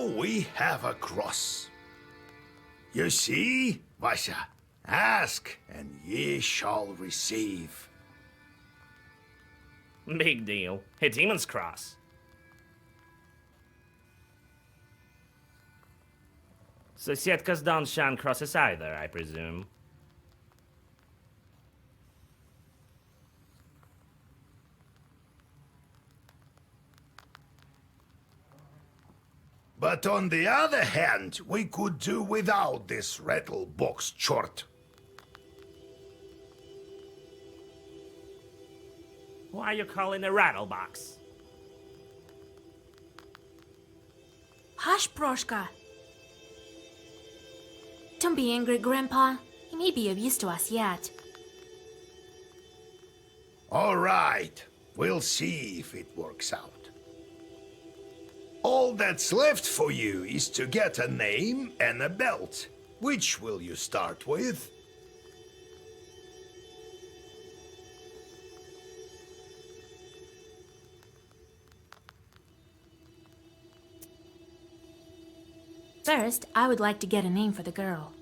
we have a cross. You see, Vasya, ask and ye shall receive. Big deal. A demon's cross. Susedko's don't shun crosses either, I presume. But on the other hand, we could do without this rattle box chort. Why you calling a rattle box? Hush, Proshka. Don't be angry, Grandpa. He may be of use to us yet. All right, we'll see if it works out. All that's left for you is to get a name and a belt. Which will you start with? First, I would like to get a name for the girl.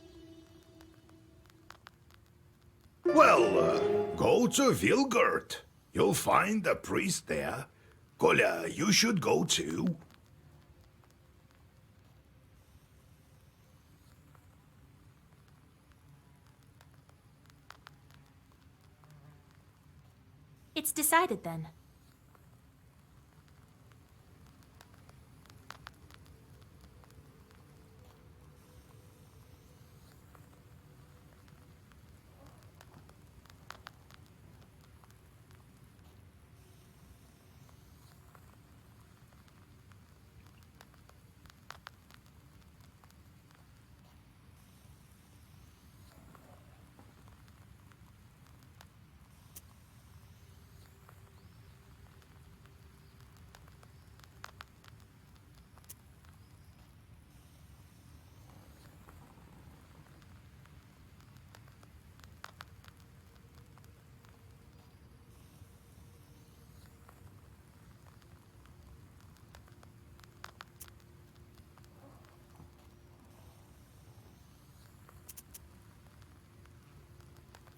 Well, go to Vilgurt. You'll find a priest there. Kolya, you should go too. It's decided then.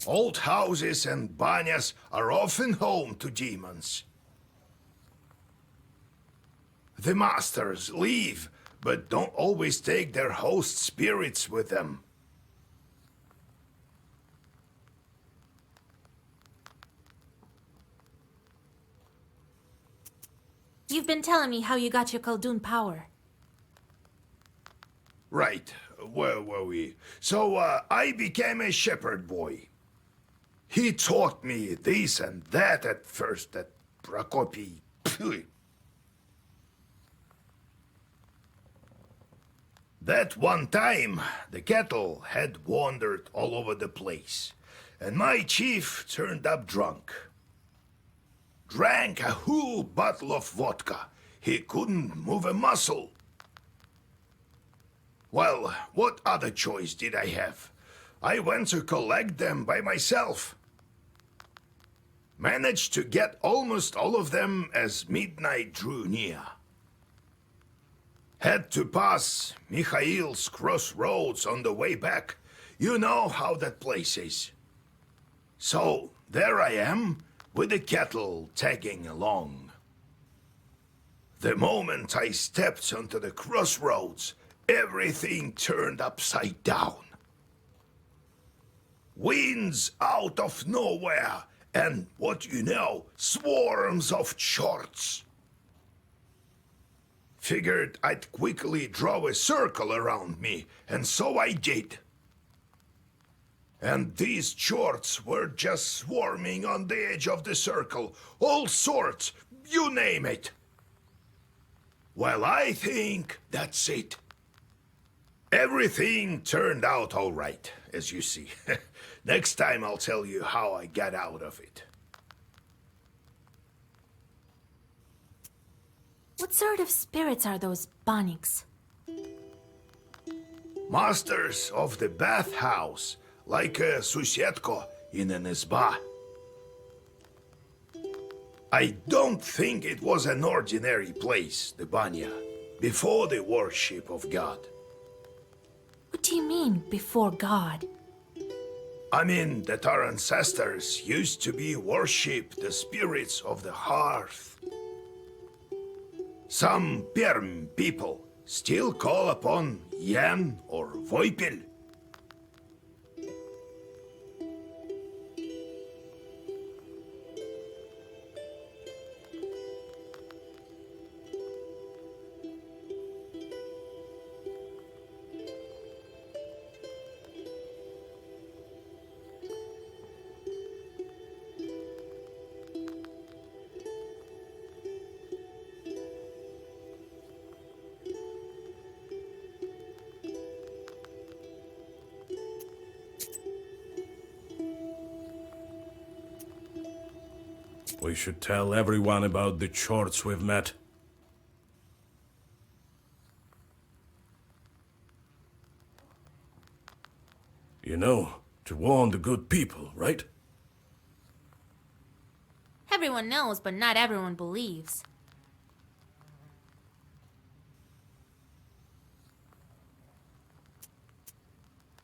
Old houses and banyas are often home to demons. The masters leave, but don't always take their host spirits with them. You've been telling me how you got your Khaldun power. Right, where were we? So, I became a shepherd boy. He taught me this and that at first, that Prokopy. That one time, the cattle had wandered all over the place, and my chief turned up drunk. Drank a whole bottle of vodka. He couldn't move a muscle. Well, what other choice did I have? I went to collect them by myself. Managed to get almost all of them as midnight drew near. Had to pass Mikhail's crossroads on the way back. You know how that place is. So, there I am, with the cattle tagging along. The moment I stepped onto the crossroads, everything turned upside down. Winds out of nowhere, and what you know, swarms of chorts. Figured I'd quickly draw a circle around me, and so I did. And these chorts were just swarming on the edge of the circle, all sorts, you name it. Well, I think that's it. Everything turned out all right, as you see. Next time I'll tell you how I got out of it. What sort of spirits are those Baniks? Masters of the bathhouse, like a Susedko in an izba. I don't think it was an ordinary place, the banya. before the worship of God. What do you mean, before God? I mean that our ancestors used to be worship the spirits of the hearth. Some Perm people still call upon Jan or Voipil. We should tell everyone about the chorts we've met. You know, to warn the good people, right? Everyone knows, but not everyone believes.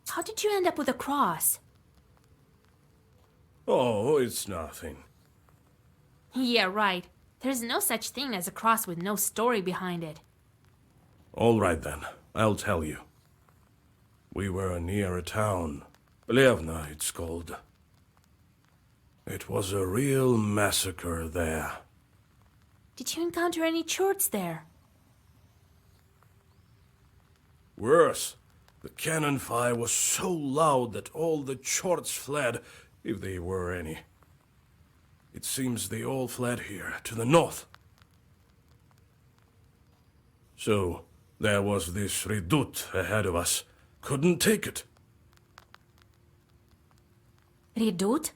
How did you end up with a cross? Oh, it's nothing. Yeah, right. There's no such thing as a cross with no story behind it. All right then, I'll tell you. We were near a town. Plevna, it's called. It was a real massacre there. Did you encounter any chorts there? Worse, the cannon fire was so loud that all the chorts fled, if they were any. It seems they all fled here, to the north. So, there was this redoute ahead of us. Couldn't take it. Redoute?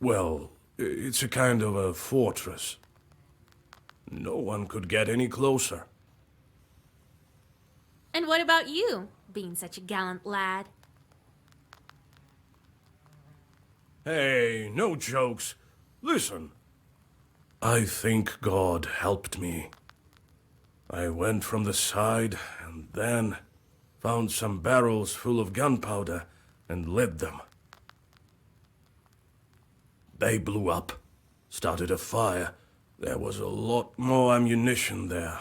Well, it's a kind of a fortress. No one could get any closer. And what about you, being such a gallant lad? Hey, no jokes. Listen. I think God helped me. I went from the side and then found some barrels full of gunpowder and lit them. They blew up, started a fire. There was a lot more ammunition there.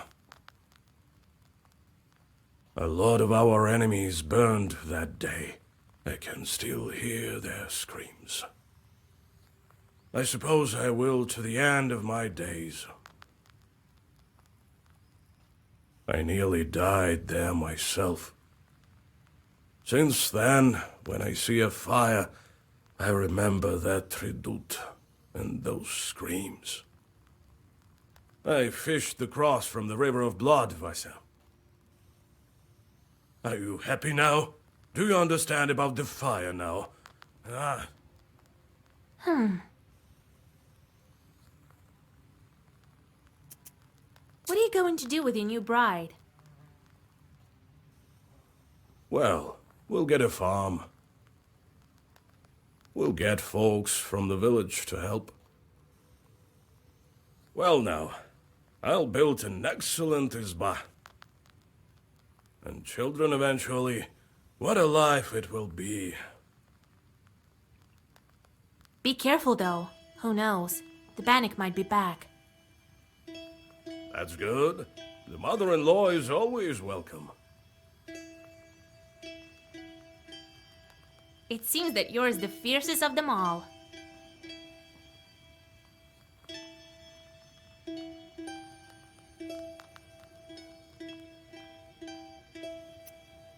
A lot of our enemies burned that day. I can still hear their screams. I suppose I will to the end of my days. I nearly died there myself. Since then, when I see a fire, I remember that redoute and those screams. I fished the cross from the river of blood, Vasil. Are you happy now? Do you understand about the fire now? Ah. What are you going to do with your new bride? Well, we'll get a farm. We'll get folks from the village to help. Well now, I'll build an excellent izba. And children eventually, what a life it will be. Be careful, though. Who knows? The Bannock might be back. That's good. The mother-in-law is always welcome. It seems that you're the fiercest of them all.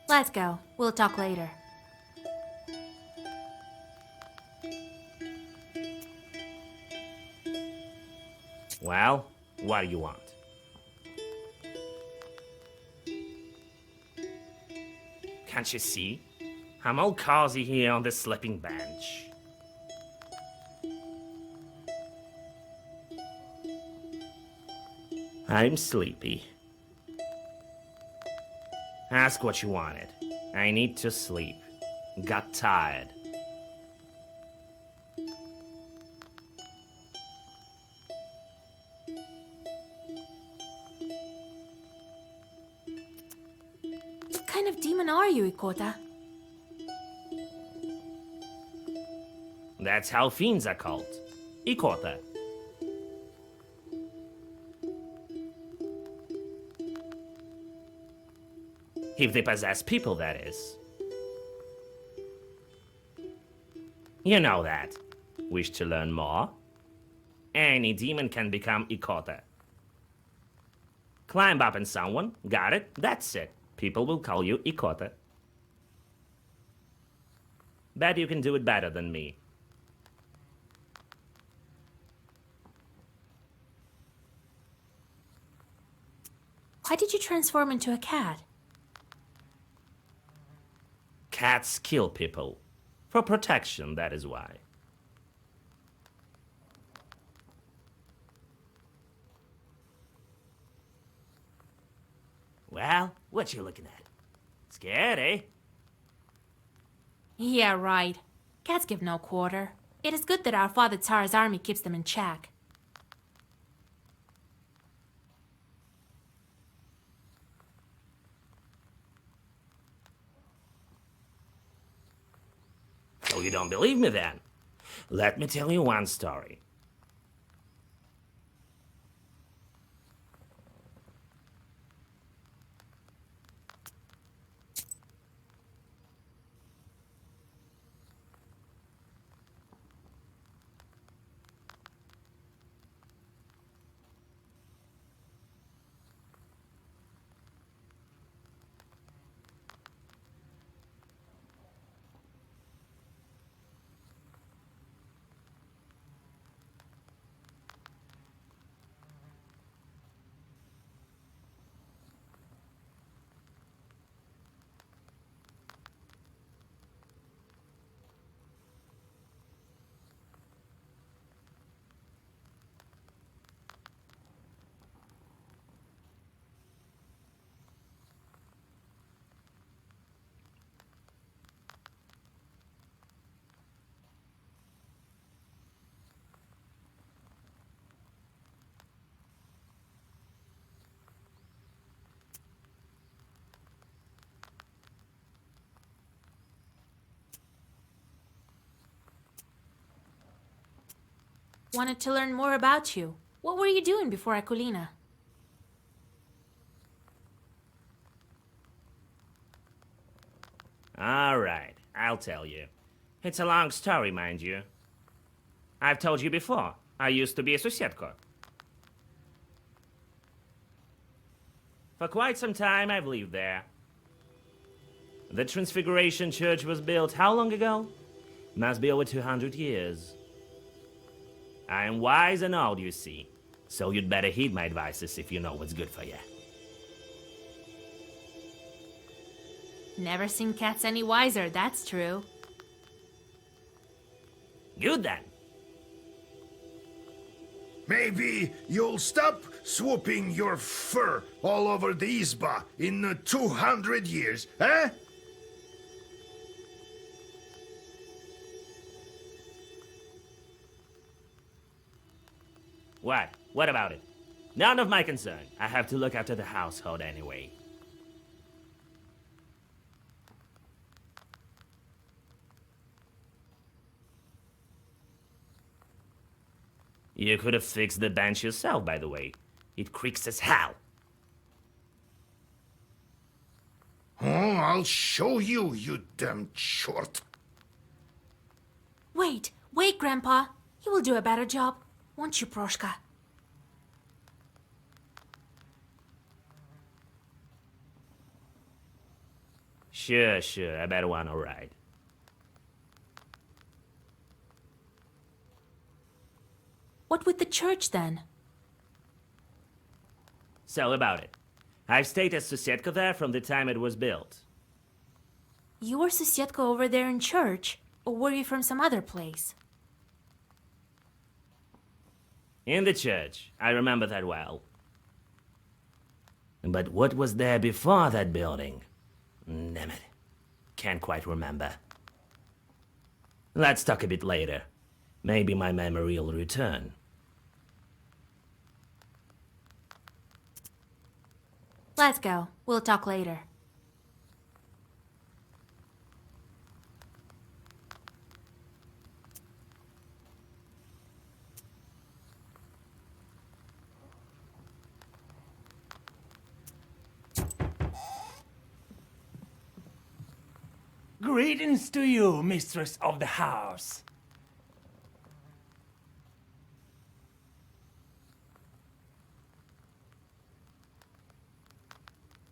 Let's go. We'll talk later. Well, what do you want? Can't you see? I'm all cozy here on the sleeping bench. I'm sleepy. Ask what you wanted. I need to sleep. Got tired. you, Ikota? That's how fiends are called. Ikota. If they possess people, that is. You know that. Wish to learn more? Any demon can become Ikota. Climb up on someone, got it, that's it. People will call you Ikota. Bet you can do it better than me. Why did you transform into a cat? Cats kill people. For protection, that is why. Well, what you looking at? Scared, eh? Yeah, right. Cats give no quarter. It is good that our father Tsar's army keeps them in check. So you don't believe me then? Let me tell you one story. Wanted to learn more about you. What were you doing before Akulina? Alright, I'll tell you. It's a long story, mind you. I've told you before, I used to be a Susedko. For quite some time, I've lived there. The Transfiguration Church was built how long ago? Must be over 200 years. I am wise and old, you see, so you'd better heed my advices if you know what's good for you. Never seen cats any wiser, that's true. Good then. Maybe you'll stop swooping your fur all over the Izba in 200 years, eh? What? What about it? None of my concern. I have to look after the household anyway. You could have fixed the bench yourself, by the way. It creaks as hell. Oh, I'll show you, you damn short. Wait, Grandpa. He will do a better job. Won't you, Proshka? Sure, I bet one alright. What with the church, then? So about it. I've stayed as Susedko there from the time it was built. You were Susedko over there in church, or were you from some other place? In the church. I remember that well. But what was there before that building? Damn it. Can't quite remember. Let's talk a bit later. Maybe my memory will return. Let's go. We'll talk later. Greetings to you, mistress of the house.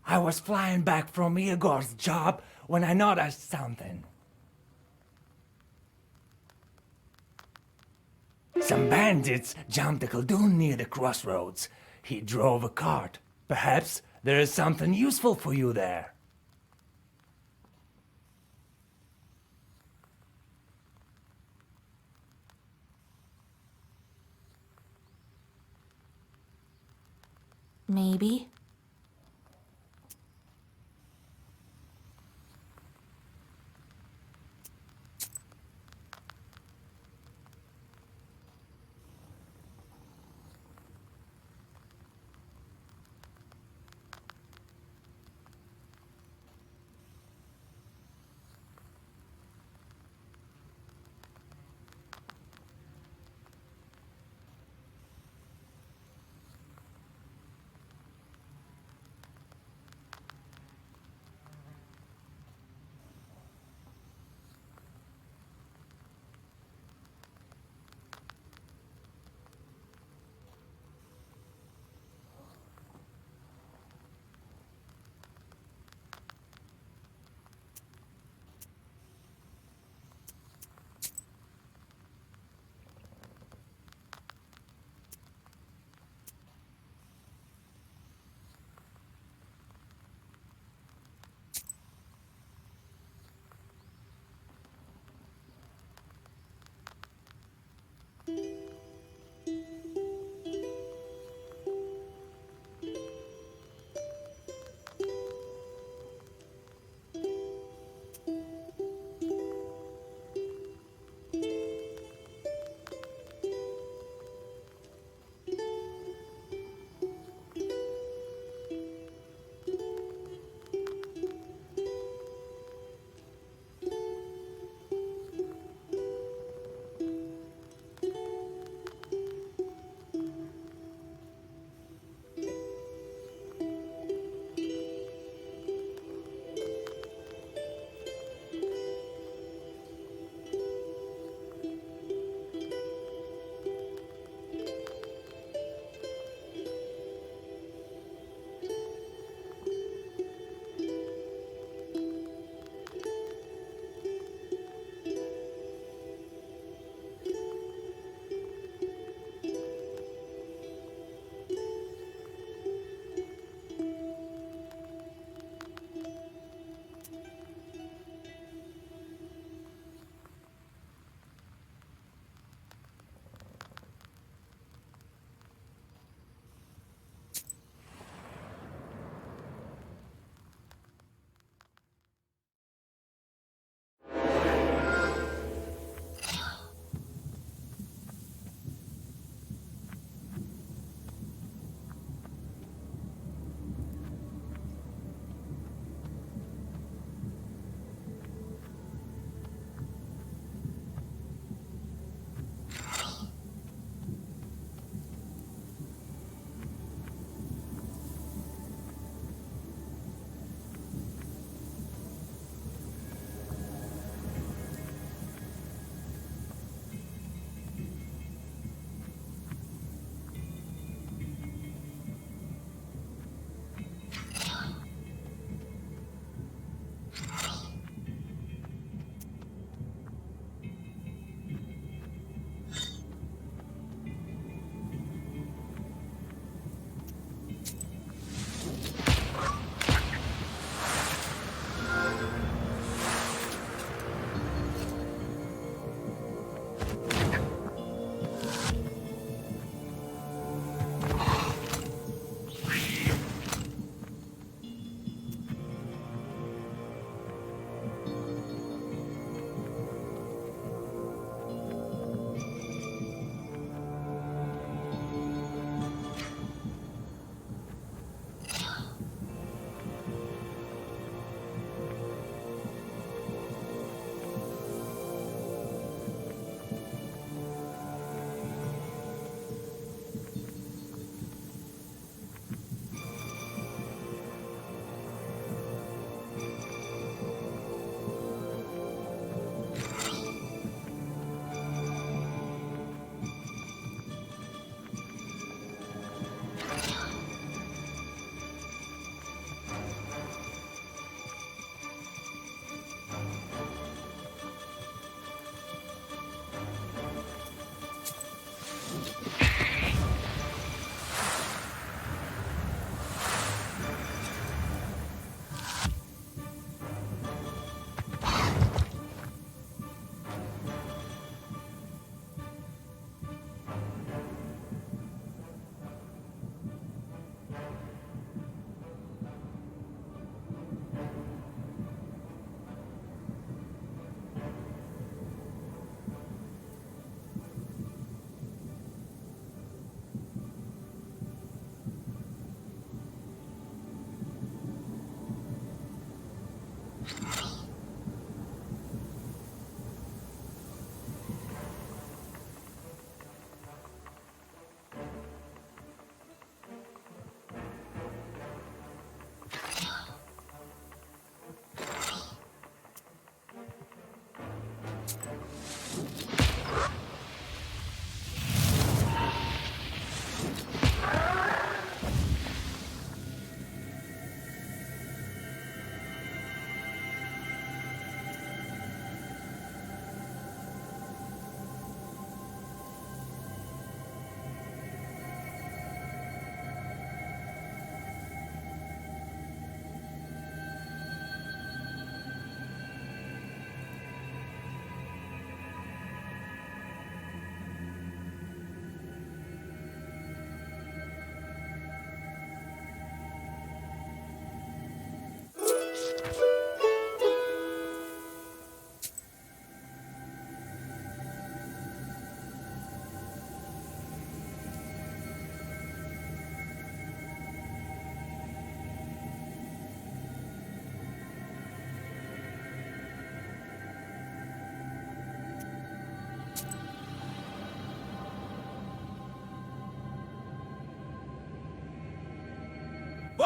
I was flying back from Igor's job when I noticed something. Some bandits jumped a Khaldun near the crossroads. He drove a cart. Perhaps there is something useful for you there. Maybe.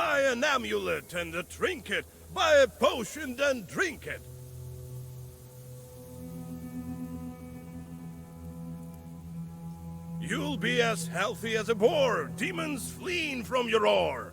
Buy an amulet and a trinket. Buy a potion and drink it. You'll be as healthy as a boar, demons fleeing from your roar.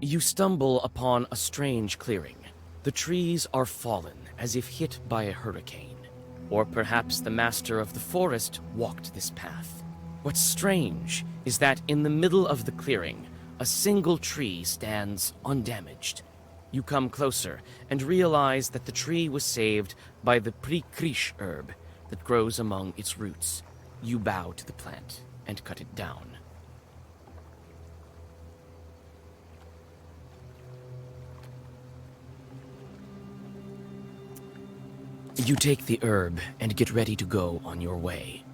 You stumble upon a strange clearing. The trees are fallen, as if hit by a hurricane. Or perhaps the master of the forest walked this path. What's strange is that in the middle of the clearing, a single tree stands undamaged. You come closer and realize that the tree was saved by the prikrish herb that grows among its roots. You bow to the plant and cut it down. You take the herb and get ready to go on your way.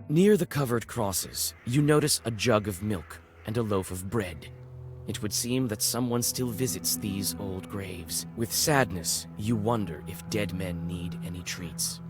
Near the covered crosses, you notice a jug of milk and a loaf of bread. It would seem that someone still visits these old graves. With sadness, you wonder if dead men need any treats.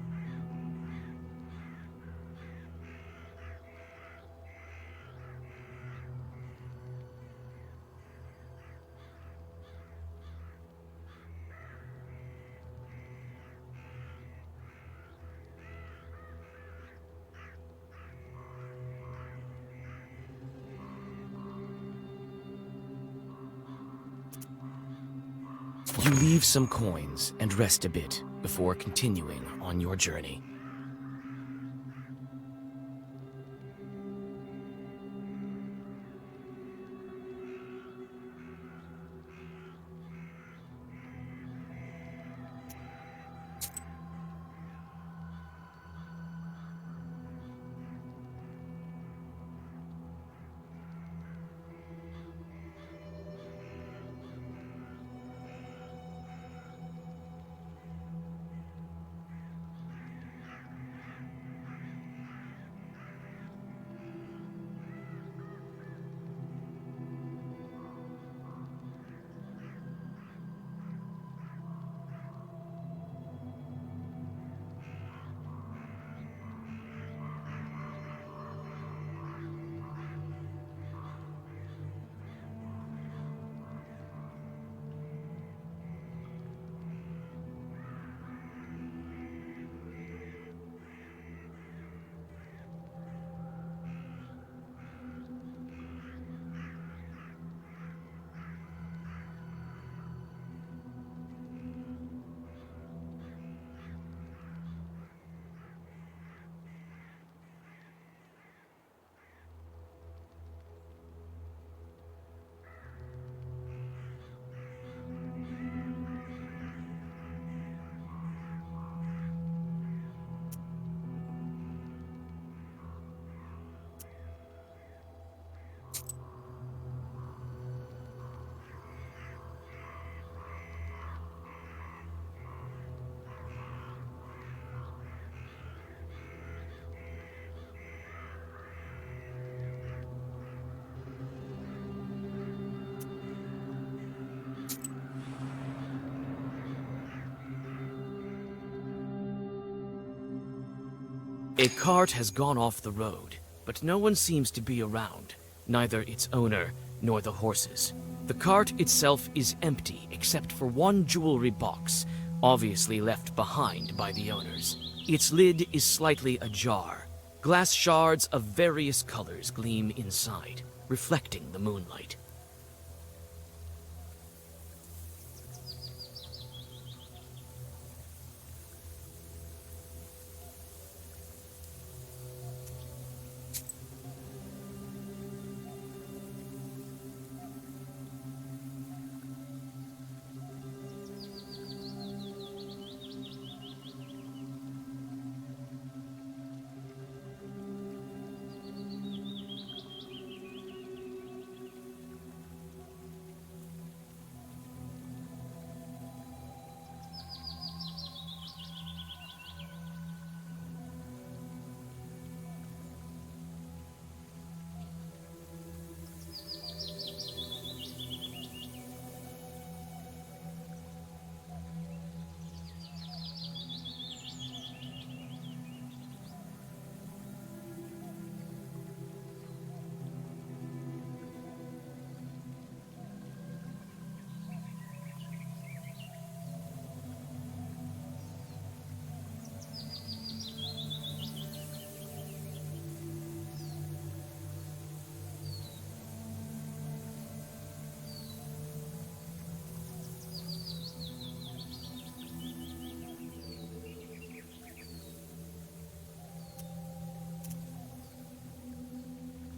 You leave some coins and rest a bit before continuing on your journey. A cart has gone off the road, but no one seems to be around, neither its owner nor the horses. The cart itself is empty except for one jewelry box, obviously left behind by the owners. Its lid is slightly ajar. Glass shards of various colors gleam inside, reflecting the moonlight.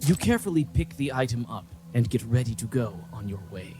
You carefully pick the item up and get ready to go on your way.